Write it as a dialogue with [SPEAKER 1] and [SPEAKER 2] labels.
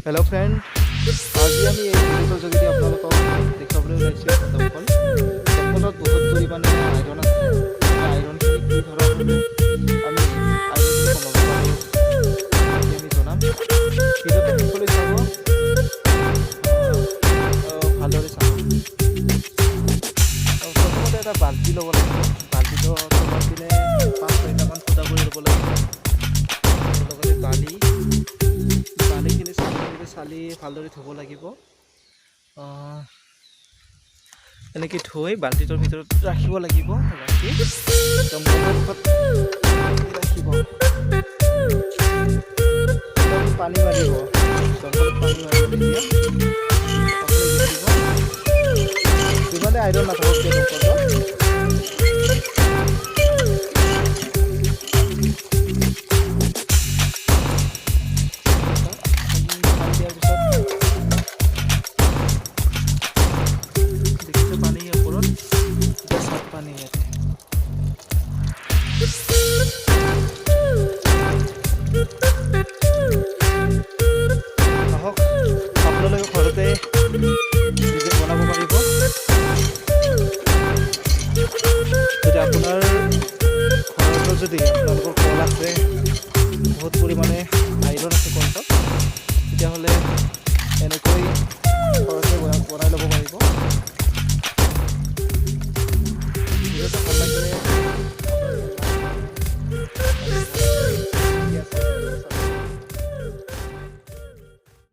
[SPEAKER 1] Hello' friend, আজি আমি এই ভিডিঅ'টোৰ যোগেদি আপোনালোকক দেখাবলৈ ওলাইছোঁ দমকল। দমকলত বহুত পৰিমাণে আইৰণ আছে। আইৰণখিনি কি ধৰণে আমি আইৰণখিনি কমাব পাৰোঁ আজি আমি জনাম। ভিডিঅ'টো শেষলৈ চাব, ভালদৰে চাব। প্ৰথমতে এটা বাল্টি ল'ব লাগিব। বাল্টিটো তলৰ পিনে 5-6টামান ফুটা কৰি ল'ব লাগিব। লগতে বালিখিনি চালি ভালদৰে ধুব লাগিব। এনেকৈ ধুই বাল্টিটোৰ ভিতৰত ৰাখিব লাগিব। ৰাখি দমকলৰ মুখত ৰাখিব। পানী মাৰিব, দমকলত পানী মাৰিব। তেতিয়া আপুনি দেখিব যিমানে আইৰণ নাথাকক কিয় দমকলত আপোনালোকে ঘৰতে নিজে বনাব পাৰিব। যদি আপোনাৰ ঘৰতো যদি আপোনালোকৰ কল আছে, বহুত পৰিমাণে আইৰণ আছে কলটোত, তেতিয়াহ'লে এনেকৈ ঘৰতে বনাই ল'ব পাৰিব।